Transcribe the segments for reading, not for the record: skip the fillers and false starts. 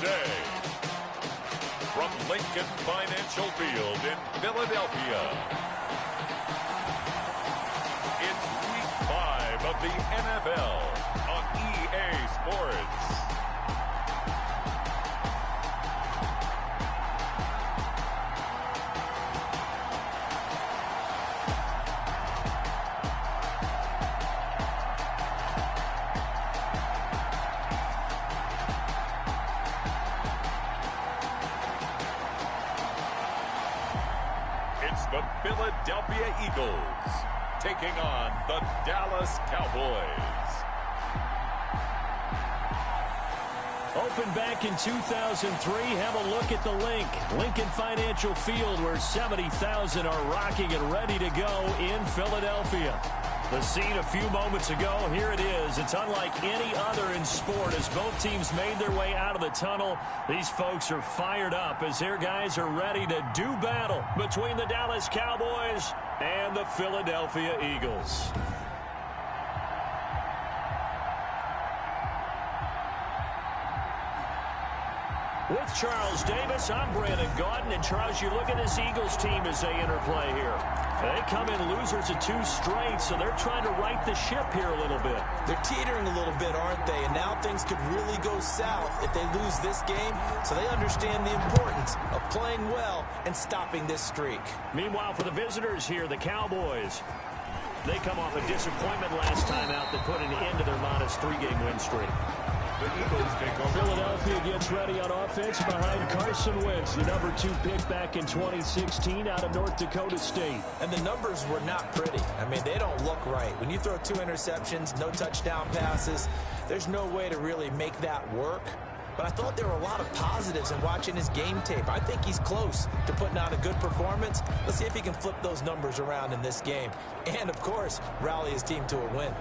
today. From Lincoln Financial Field in Philadelphia, it's Week 5 of the NFL on EA Sports. It's the Philadelphia Eagles taking on the Dallas Cowboys. Opened back in 2003, have a look at the Lincoln Financial Field, where 70,000 are rocking and ready to go in Philadelphia. The scene a few moments ago, here it is. It's unlike any other in sport as both teams made their way out of the tunnel. These folks are fired up as their guys are ready to do battle between the Dallas Cowboys and the Philadelphia Eagles. With Charles Davis, I'm Brandon Gaudin. And Charles, you look at this Eagles team as they interplay here. They come in losers of 2 straight, so they're trying to right the ship here a little bit. They're teetering a little bit, aren't they? And now things could really go south if they lose this game, so they understand the importance of playing well and stopping this streak. Meanwhile, for the visitors here, the Cowboys, they come off a disappointment last time out that put an end to their modest 3-game win streak. The Eagles take over. Philadelphia gets ready on offense behind Carson Wentz, the number 2 pick back in 2016 out of North Dakota State. And the numbers were not pretty. I mean, they don't look right. When you throw 2 interceptions, no touchdown passes, there's no way to really make that work. But I thought there were a lot of positives in watching his game tape. I think he's close to putting out a good performance. Let's see if he can flip those numbers around in this game. And, of course, rally his team to a win.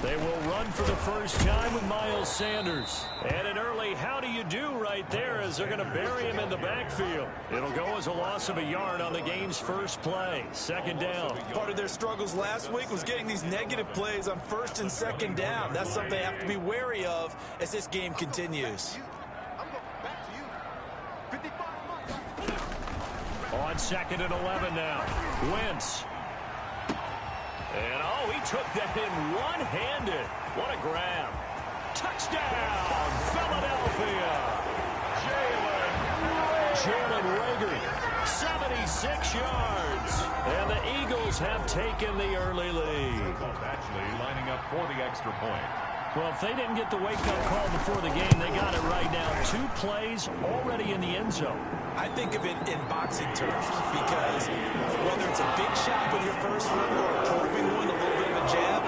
They will run for the first time with Miles Sanders. And an early how do you do right there as they're going to bury him in the backfield. It'll go as a loss of a yard on the game's first play. 2nd down. Part of their struggles last week was getting these negative plays on 1st and 2nd down. That's something they have to be wary of as this game continues. On 2nd and 11 now. Wentz. And, oh, he took that in one-handed. What a grab. Touchdown, Philadelphia. Jalen Reagor, 76 yards. And the Eagles have taken the early lead. Actually lining up for the extra point. Well, if they didn't get the wake-up call before the game, they got it right now. 2 plays already in the end zone. I think of it in boxing terms because whether it's a big shot with your first one or a probing one, a little bit of a jab,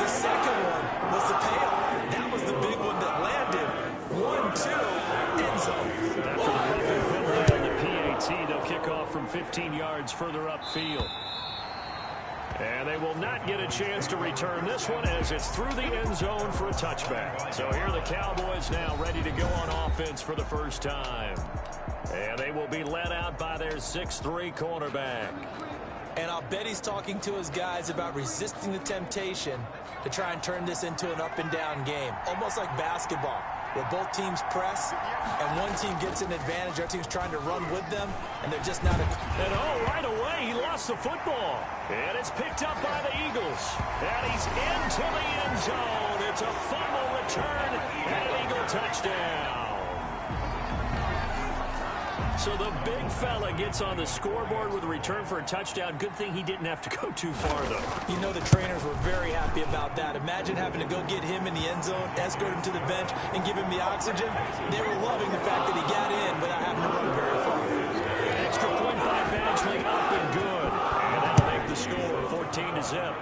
the second one was the payoff. That was the big one that landed. 1-2, end zone. After the roughing penalty on the PAT, they'll kick off from 15 yards further upfield. And they will not get a chance to return this one as it's through the end zone for a touchback. So here are the Cowboys now ready to go on offense for the first time. And they will be led out by their 6'3" cornerback. And I'll bet he's talking to his guys about resisting the temptation to try and turn this into an up-and-down game. Almost like basketball, where both teams press, and one team gets an advantage, other team's trying to run with them, and they're just not... And oh, right away, he lost the football. And it's picked up by the Eagles. And he's into the end zone. It's a fumble return and an Eagle touchdown. So the big fella gets on the scoreboard with a return for a touchdown. Good thing he didn't have to go too far, though. You know the trainers were very happy about that. Imagine having to go get him in the end zone, escort him to the bench, and give him the oxygen. They were loving the fact that he got in without having to run very far. Extra point by Badgley, up and good. And that'll make the score 14-0.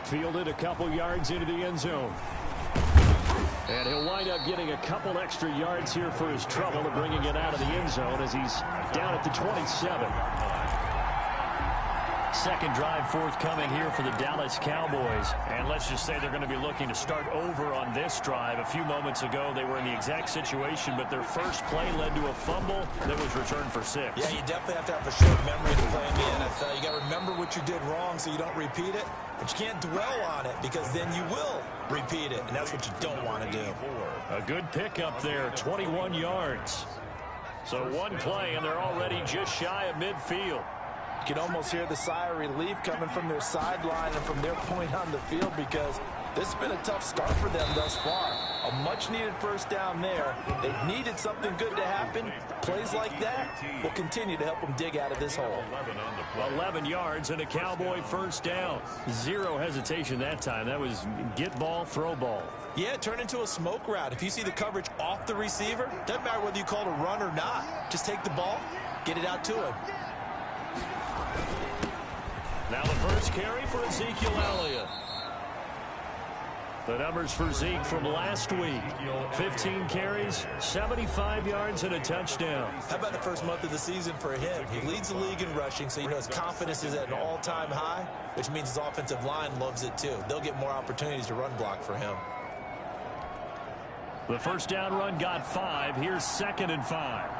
Fielded a couple yards into the end zone. And he'll wind up getting a couple extra yards here for his trouble of bringing it out of the end zone as he's down at the 27. Second drive forthcoming here for the Dallas Cowboys. And let's just say they're going to be looking to start over on this drive. A few moments ago, they were in the exact situation, but their first play led to a fumble that was returned for 6. Yeah, you definitely have to have a short memory to play in the NFL. You got to remember what you did wrong so you don't repeat it, but you can't dwell on it because then you will repeat it, and that's what you don't want to do. A good pickup there, 21 yards. So one play, and they're already just shy of midfield. You can almost hear the sigh of relief coming from their sideline and from their point on the field because this has been a tough start for them thus far. A much-needed first down there. They needed something good to happen. Plays like that will continue to help them dig out of this hole. 11 yards and a Cowboy first down. Zero hesitation that time. That was get ball, throw ball. Yeah, turn into a smoke route. If you see the coverage off the receiver, doesn't matter whether you call it a run or not. Just take the ball, get it out to him. Now the first carry for Ezekiel Elliott. The numbers for Zeke from last week. 15 carries, 75 yards, and a touchdown. How about the first month of the season for him? He leads the league in rushing, so you know his confidence is at an all-time high, which means his offensive line loves it too. They'll get more opportunities to run block for him. The first down run got 5. Here's 2nd and 5.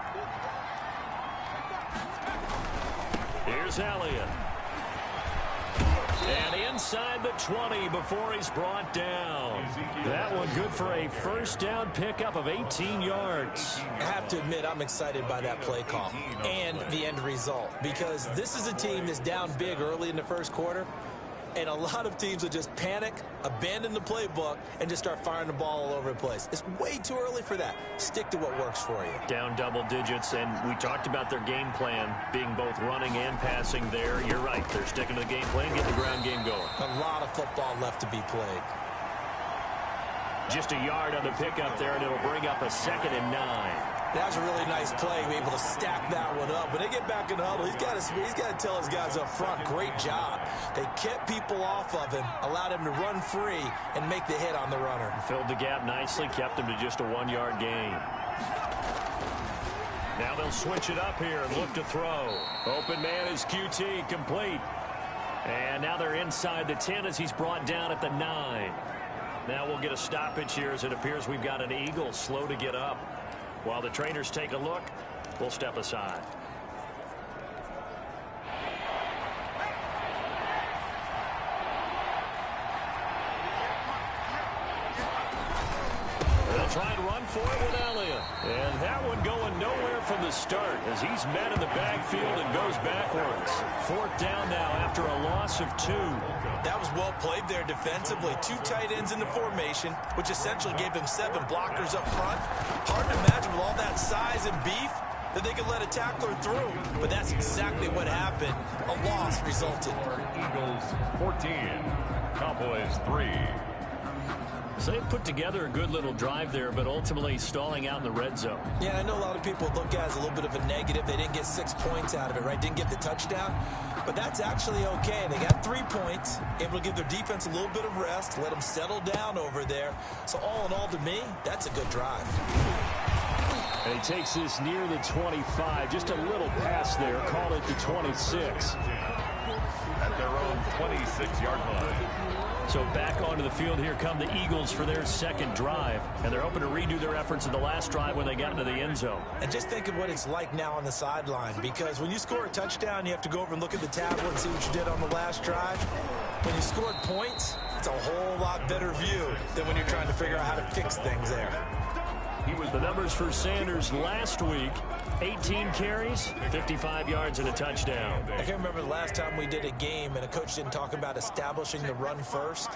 Here's Elliott. And inside the 20 before he's brought down. That one good for a first down pickup of 18 yards. I have to admit, I'm excited by that play call and the end result because this is a team that's down big early in the first quarter. And a lot of teams will just panic, abandon the playbook, and just start firing the ball all over the place. It's way too early for that. Stick to what works for you. Down double digits, and we talked about their game plan being both running and passing there. You're right. They're sticking to the game plan, getting the ground game going. A lot of football left to be played. Just a yard on the pickup there, and it'll bring up a 2nd and 9. That was a really nice play, be able to stack that one up. When they get back in the huddle, he's got to tell his guys up front, great job. They kept people off of him, allowed him to run free, and make the hit on the runner. Filled the gap nicely, kept him to just a 1-yard gain. Now they'll switch it up here and look to throw. Open man is QT, complete. And now they're inside the 10 as he's brought down at the 9. Now we'll get a stoppage here as it appears we've got an Eagle slow to get up. While the trainers take a look, we'll step aside. They'll try and run for it with Elliott. And that one going nowhere from the start as he's met in the backfield and goes backwards. 4th down now after a loss of 2. That was well played there defensively. 2 tight ends in the formation, which essentially gave them 7 blockers up front. Hard to imagine with all that size and beef that they could let a tackler through. But that's exactly what happened. A loss resulted. Eagles 14, Cowboys 3. So they put together a good little drive there, but ultimately stalling out in the red zone. Yeah, I know a lot of people look at it as a little bit of a negative. They didn't get 6 points out of it, right? Didn't get the touchdown. But that's actually okay. They got 3 points, able to give their defense a little bit of rest, let them settle down over there. So all in all, to me, that's a good drive. And he takes this near the 25. Just a little pass there. Call it the 26. At their own 26-yard line. So back onto the field, here come the Eagles for their 2nd drive. And they're hoping to redo their efforts in the last drive when they got into the end zone. And just think of what it's like now on the sideline, because when you score a touchdown, you have to go over and look at the tablet and see what you did on the last drive. When you scored points, it's a whole lot better view than when you're trying to figure out how to fix things there. The numbers for Sanders last week, 18 carries, 55 yards, and a touchdown. I can't remember the last time we did a game and a coach didn't talk about establishing the run first.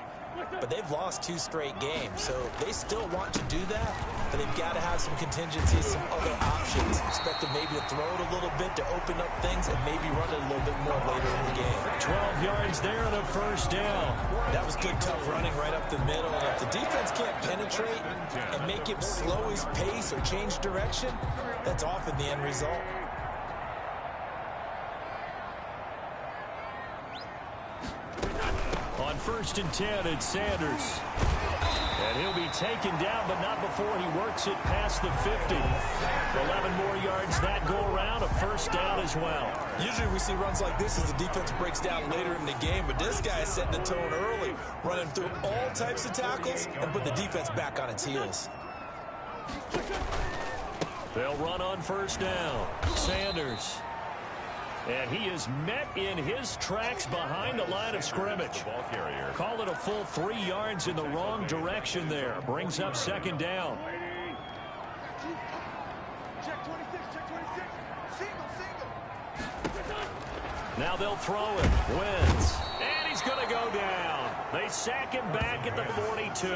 But they've lost 2 straight games, so they still want to do that, but they've got to have some contingencies, some other options. Expect them maybe to throw it a little bit to open up things and maybe run it a little bit more later in the game. 12 yards there and a first down. That was good, tough running right up the middle. And if the defense can't penetrate and make him slow his pace or change direction, that's often the end result. On 1st and 10, it's Sanders. And he'll be taken down, but not before he works it past the 50. 11 more yards that go around, a first down as well. Usually we see runs like this as the defense breaks down later in the game, but this guy is setting the tone early, running through all types of tackles and put the defense back on its heels. They'll run on first down. Sanders. And he is met in his tracks behind the line of scrimmage. Call it a full 3 yards in the wrong direction there. Brings up second down. Now they'll throw it. Wentz. And he's going to go down. They sack him back at the 42.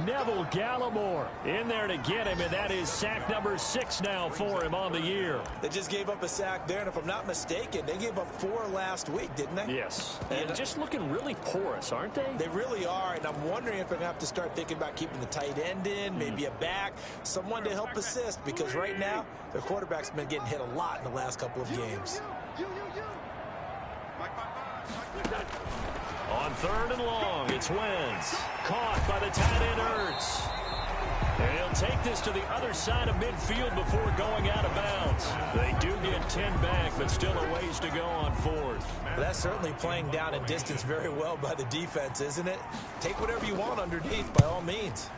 Neville Gallimore in there to get him, and that is sack number 6 now for him on the year. They just gave up a sack there, and if I'm not mistaken, they gave up 4 last week, didn't they? Yes. And just looking really porous, aren't they? They really are, and I'm wondering if they're going to have to start thinking about keeping the tight end in, maybe a back, someone to help assist, because right now, their quarterback's been getting hit a lot in the last couple of games. On third and long, it's Wentz. Caught by the tight end Ertz. And he'll take this to the other side of midfield before going out of bounds. They do get 10 back, but still a ways to go on fourth. Well, that's certainly playing down in distance very well by the defense, isn't it? Take whatever you want underneath, by all means.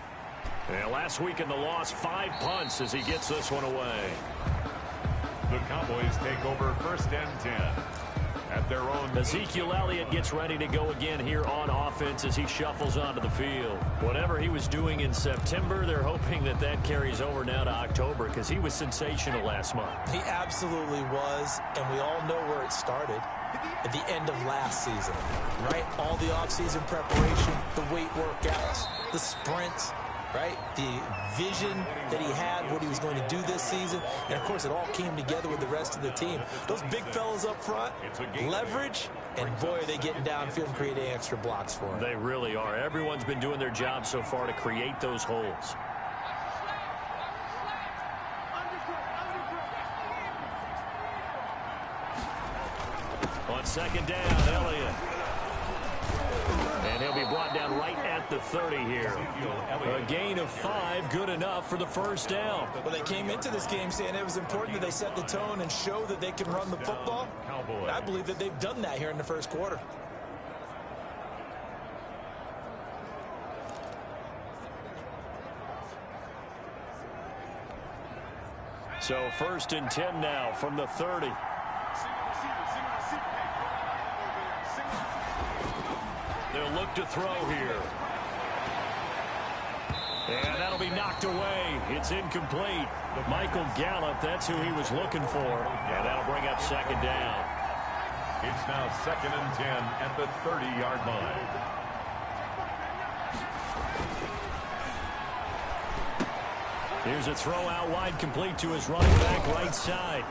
And last week in the loss, 5 punts as he gets this one away. The Cowboys take over first and 10. At their own. Ezekiel Elliott gets ready to go again here on offense as he shuffles onto the field. Whatever he was doing in September, they're hoping that that carries over now to October because he was sensational last month. He absolutely was, and we all know where it started. At the end of last season, right? All the offseason preparation, the weight workouts, the sprints, right? The vision that he had, what he was going to do this season. And, of course, it all came together with the rest of the team. Those big fellas up front, leverage, and, boy, are they getting downfield and creating extra blocks for him. They really are. Everyone's been doing their job so far to create those holes. On second down, Elliott. And he'll be brought down right at the 30 here. A gain of 5, good enough for the first down. Well, they came into this game saying it was important that they set the tone and show that they can run the football. And I believe that they've done that here in the first quarter. So first and 10 now from the 30. They'll look to throw here. And that'll be knocked away. It's incomplete. Michael Gallup, that's who he was looking for. And that'll bring up second down. It's now second and 10 at the 30-yard line. Here's a throw out wide, complete to his running back right side.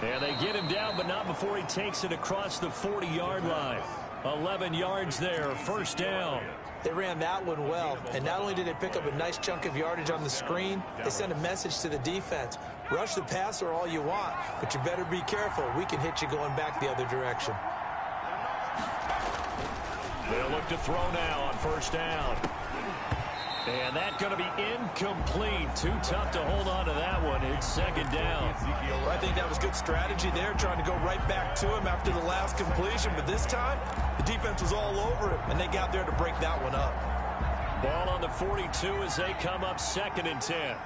And they get him down, but not before he takes it across the 40-yard line. 11 yards there, first down. They ran that one well, and not only did they pick up a nice chunk of yardage on the screen, they sent a message to the defense. Rush the passer all you want, but you better be careful. We can hit you going back the other direction. They'll look to throw now on first down. And that's going to be incomplete. Too tough to hold on to that one. It's second down. Well, I think that was good strategy there, trying to go right back to him after the last completion. But this time, the defense was all over him, and they got there to break that one up. Ball on the 42 as they come up second and 10.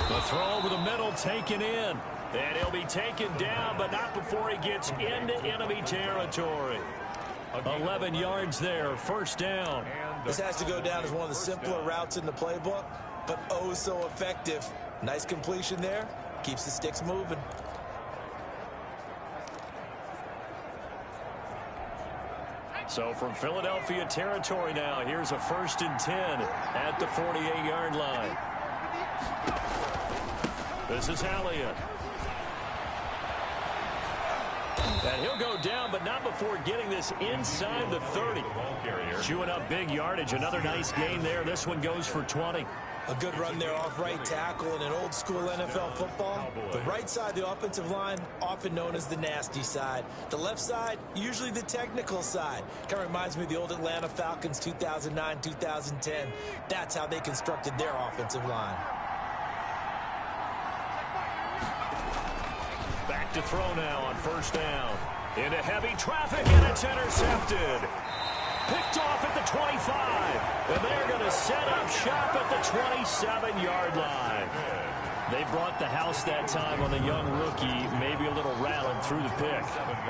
The throw over the middle taken in. And he'll be taken down, but not before he gets into enemy territory. 11 yards there, first down. This has to go down as one of the simpler routes in the playbook, but oh so effective. Nice completion there. Keeps the sticks moving. So from Philadelphia territory now, here's a first and 10 at the 48-yard line. This is Elliott. And he'll go down, but not before getting this inside the 30. Chewing up big yardage. Another nice gain there. This one goes for 20. A good run there off right tackle in an old school NFL football. The right side of the offensive line, often known as the nasty side. The left side, usually the technical side. Kind of reminds me of the old Atlanta Falcons 2009-2010. That's how they constructed their offensive line. Back to throw now on first down. Into heavy traffic, and it's intercepted. Picked off at the 25. And they're going to set up shop at the 27-yard line. They brought the house that time on the young rookie, maybe a little rattled through the pick.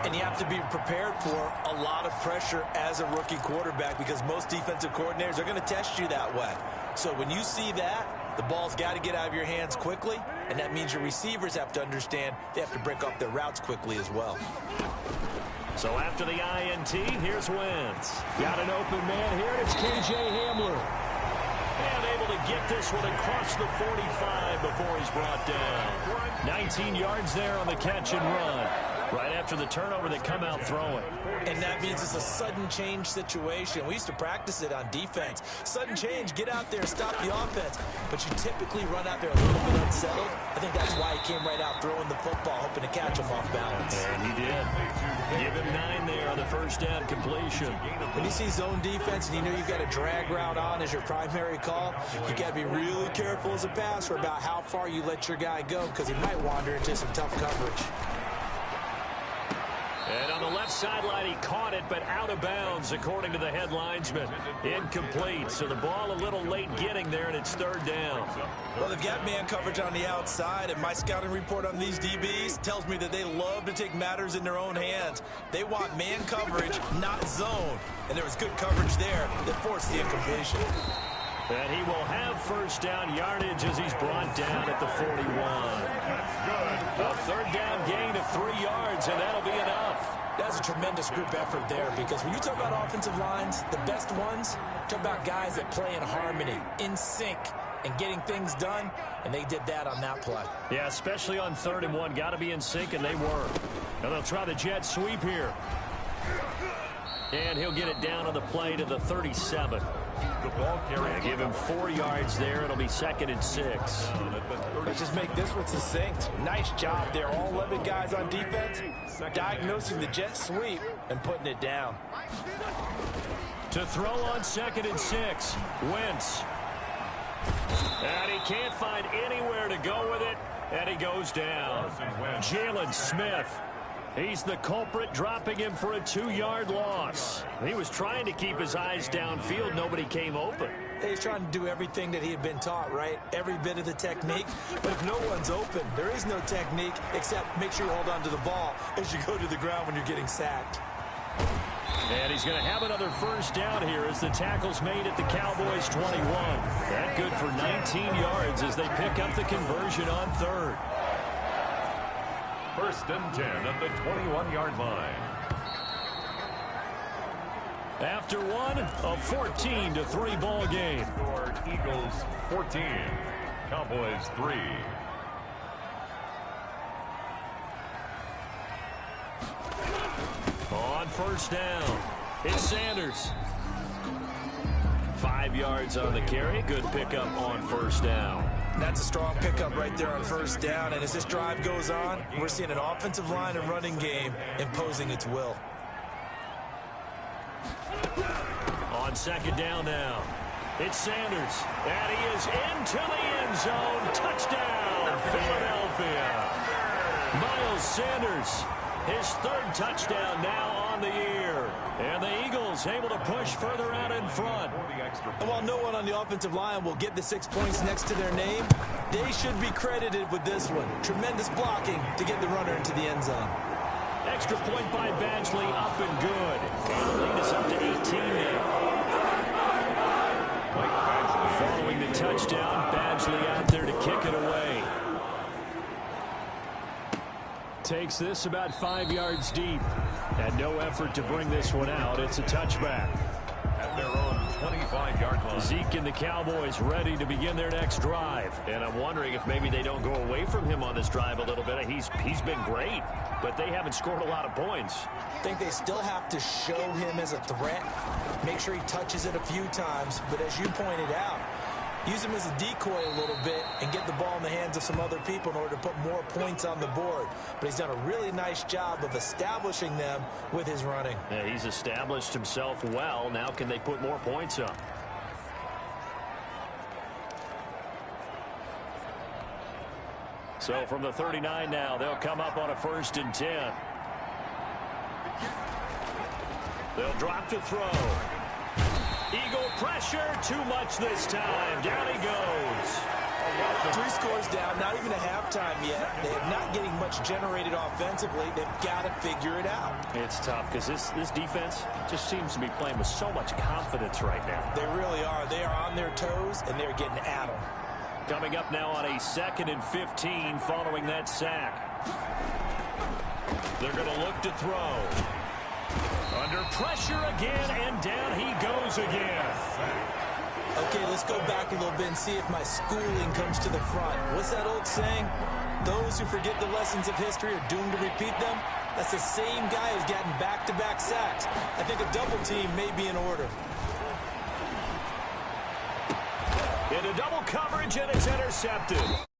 And you have to be prepared for a lot of pressure as a rookie quarterback because most defensive coordinators are going to test you that way. So when you see that, the ball's got to get out of your hands quickly, and that means your receivers have to understand they have to break off their routes quickly as well. So after the INT, here's Wentz. Got an open man here, and it's KJ Hamler. And able to get this one across the 45 before he's brought down. 19 yards there on the catch and run. Right after the turnover, they come out throwing. And that means it's a sudden change situation. We used to practice it on defense. Sudden change, get out there, stop the offense. But you typically run out there a little bit unsettled. I think that's why he came right out throwing the football, hoping to catch him off balance. And he did. Give him 9 there on the first down completion. When you see zone defense and you know you've got a drag route on as your primary call, you got to be really careful as a passer about how far you let your guy go because he might wander into some tough coverage. And on the left sideline, he caught it, but out of bounds, according to the head linesman. Incomplete, so the ball a little late getting there, and it's third down. Well, they've got man coverage on the outside, and my scouting report on these DBs tells me that they love to take matters in their own hands. They want man coverage, not zone. And there was good coverage there that forced the incompletion. And he will have first down yardage as he's brought down at the 41. A third down gain of 3 yards, and that'll be enough. That's a tremendous group effort there because when you talk about offensive lines, the best ones, talk about guys that play in harmony, in sync, and getting things done, and they did that on that play. Yeah, especially on 3rd and 1. Got to be in sync, and they were. Now they'll try the jet sweep here. And he'll get it down on the play to the 37. The ball carrier. Give him 4 yards there. It'll be 2nd and 6. Let's just make this one succinct. Nice job there. All 11 guys on defense diagnosing the jet sweep and putting it down. To throw on 2nd and 6. Wentz. And he can't find anywhere to go with it. And he goes down. Jalen Smith. He's the culprit, dropping him for a 2-yard loss. He was trying to keep his eyes downfield. Nobody came open. He's trying to do everything that he had been taught, right? Every bit of the technique. But if no one's open, there is no technique except make sure you hold on to the ball as you go to the ground when you're getting sacked. And he's going to have another first down here as the tackle's made at the Cowboys' 21. That good for 19 yards as they pick up the conversion on 3rd. 1st and 10 at the 21-yard line. After one, a 14-3 ball game. Score Eagles 14, Cowboys 3. On first down, it's Sanders. 5 yards on the carry. Good pickup on first down. That's a strong pickup right there on first down. And as this drive goes on, we're seeing an offensive line and running game imposing its will. On 2nd down now, it's Sanders. And he is into the end zone. Touchdown, Philadelphia. Miles Sanders, his 3rd touchdown now on the year. And the Eagles able to push further out in front. And while no one on the offensive line will get the 6 points next to their name, they should be credited with this one. Tremendous blocking to get the runner into the end zone. Extra point by Badgley, up and good. And the lead is up to 18 now. Following the touchdown, Badgley out there to kick it away. Takes this about 5 yards deep. And no effort to bring this one out. It's a touchback. At their own 25-yard line. Zeke and the Cowboys ready to begin their next drive. And I'm wondering if maybe they don't go away from him on this drive a little bit. He's been great, but they haven't scored a lot of points. I think they still have to show him as a threat. Make sure he touches it a few times. But as you pointed out, use him as a decoy a little bit and get the ball in the hands of some other people in order to put more points on the board. But he's done a really nice job of establishing them with his running. Yeah, he's established himself well. Now can they put more points up? So from the 39 now, they'll come up on a 1st and 10. They'll drop to throw. Eagle pressure, too much this time. Down he goes. 3 scores down, not even a halftime yet. They are not getting much generated offensively. They've got to figure it out. It's tough because this defense just seems to be playing with so much confidence right now. They really are. They are on their toes, and they're getting at them. Coming up now on a 2nd and 15 following that sack. They're going to look to throw. Under pressure again, and down he goes again. Okay, let's go back a little bit and see if my schooling comes to the front. What's that old saying? Those who forget the lessons of history are doomed to repeat them. That's the same guy who's gotten back-to-back sacks. I think a double team may be in order. Into double coverage, and it's intercepted.